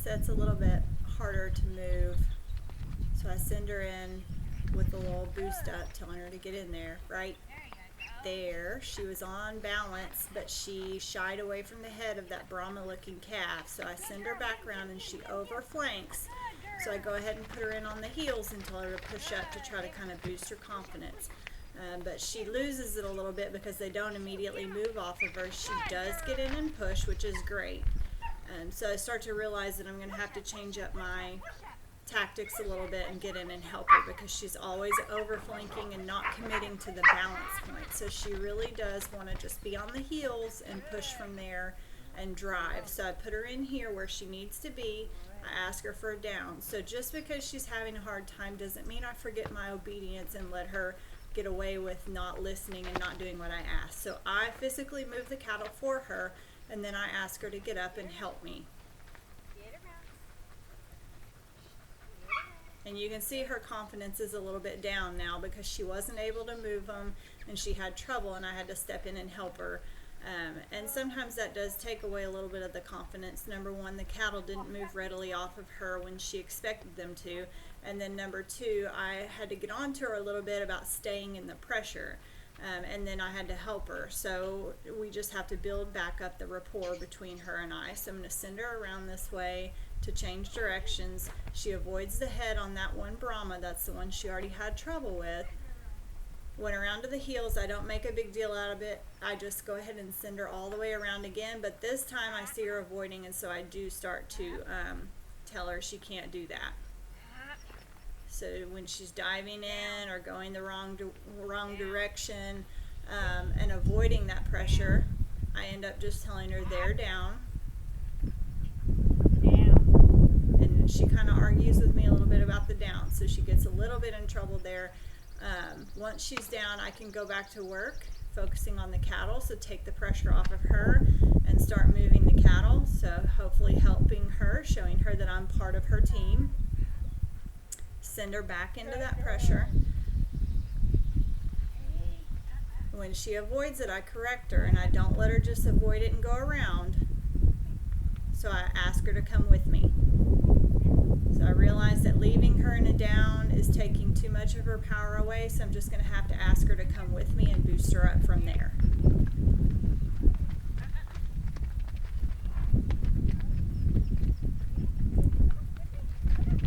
said, it's a little bit harder to move. So I send her in with a little boost up, telling her to get in there. Right there, she was on balance, but she shied away from the head of that Brahma looking calf. So I send her back around and she overflanks. So I go ahead and put her in on the heels and tell her to push up to try to kind of boost her confidence. But she loses it a little bit because they don't immediately move off of her. She does get in and push, which is great. So I start to realize that I'm going to have to change up my tactics a little bit and get in and help her, because she's always overflanking and not committing to the balance point. So she really does want to just be on the heels and push from there and drive. So I put her in here where she needs to be. I ask her for a down. So just because she's having a hard time doesn't mean I forget my obedience and let her get away with not listening and not doing what I ask. So I physically move the cattle for her, and then I ask her to get up and help me. And you can see her confidence is a little bit down now because she wasn't able to move them and she had trouble, and I had to step in and help her. And sometimes that does take away a little bit of the confidence. Number one, the cattle didn't move readily off of her when she expected them to. And then number two, I had to get on to her a little bit about staying in the pressure. And then I had to help her. So we just have to build back up the rapport between her and I. So I'm going to send her around this way to change directions. She avoids the head on that one Brahma. That's the one she already had trouble with. Went around to the heels. I don't make a big deal out of it. I just go ahead and send her all the way around again. But this time I see her avoiding, and so I do start to tell her she can't do that. So when she's diving in or going the wrong direction and avoiding that pressure, I end up just telling her they're down. And she kind of argues with me a little bit about the down, so she gets a little bit in trouble there. Once she's down, I can go back to work, focusing on the cattle, so take the pressure off of her and start moving the cattle, so hopefully helping her, showing her that I'm part of her team. Send her back into that pressure. When she avoids it, I correct her, and I don't let her just avoid it and go around. So I ask her to come with me. So I realize that leaving her in a down is taking too much of her power away, so I'm just going to have to ask her to come with me and boost her up from there.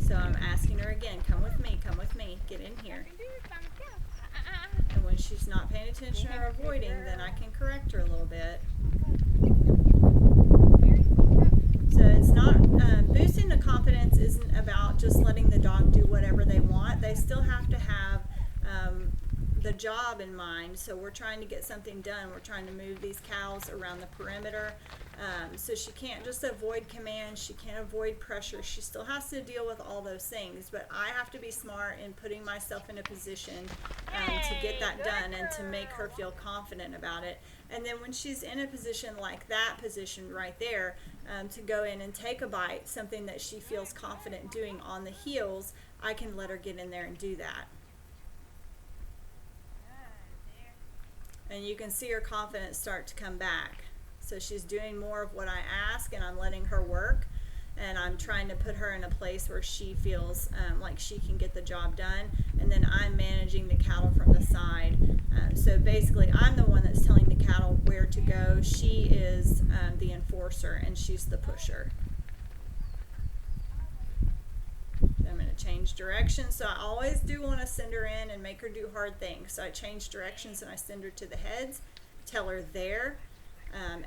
So I'm asking her again, come with me, get in here. And when she's not paying attention or avoiding, then I can correct her a little bit. So it's not, boosting the confidence isn't about just letting the dog do whatever they want. They still have to have the job in mind. So we're trying to get something done. We're trying to move these cows around the perimeter. So she can't just avoid commands. She can't avoid pressure. She still has to deal with all those things. But I have to be smart in putting myself in a position to get that done and to make her feel confident about it. And then when she's in a position like that position right there, to go in and take a bite, something that she feels confident doing on the heels, I can let her get in there and do that. And you can see her confidence start to come back. So she's doing more of what I ask, and I'm letting her work, and I'm trying to put her in a place where she feels like she can get the job done, and then I'm managing the cattle from the side. So basically I'm the one that's telling the cattle where to go. She is the enforcer, and she's the pusher. So I'm going to change directions. So I always do want to send her in and make her do hard things. So I change directions and I send her to the heads, tell her there,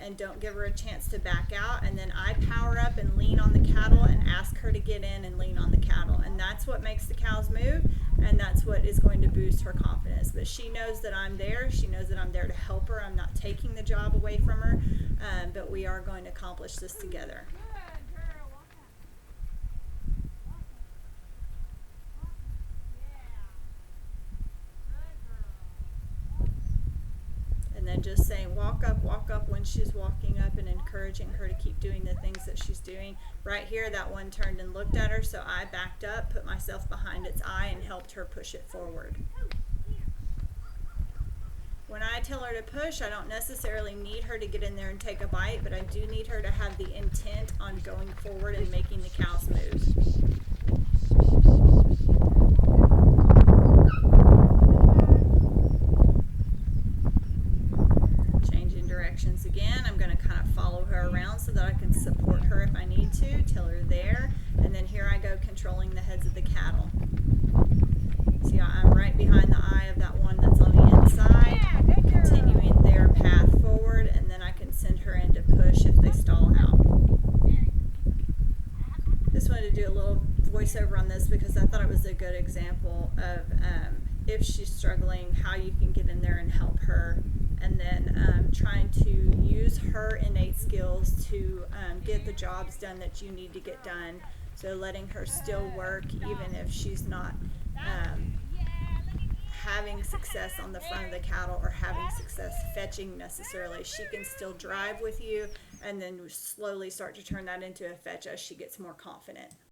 and don't give her a chance to back out. And then I power up and lean on the cattle and ask her to get in and lean on the cattle. And that's what makes the cows move, and that's what is going to boost her confidence. But she knows that I'm there. She knows that I'm there to help her. I'm not taking the job away from her, but we are going to accomplish this together. And then just saying walk up when she's walking up, and encouraging her to keep doing the things that she's doing. Right here, that one turned and looked at her, so I backed up, put myself behind its eye, and helped her push it forward. When I tell her to push, I don't necessarily need her to get in there and take a bite, but I do need her to have the intent on going forward and making the cows move. Changing directions again. I'm going to kind of follow her around so that I can support her if I need to, till her there, and then here I go controlling the heads of the cattle. See, I'm right behind the eye of that one that's on the inside, continuing their path forward, and then I can send her in to push if they stall out. Just wanted to do a little voiceover on this because I thought it was a good example of if she's struggling, how you can get in there and help her, and then trying to use her innate skills to get the jobs done that you need to get done. So letting her still work even if she's not having success on the front of the cattle or having success fetching necessarily. She can still drive with you and then slowly start to turn that into a fetch as she gets more confident.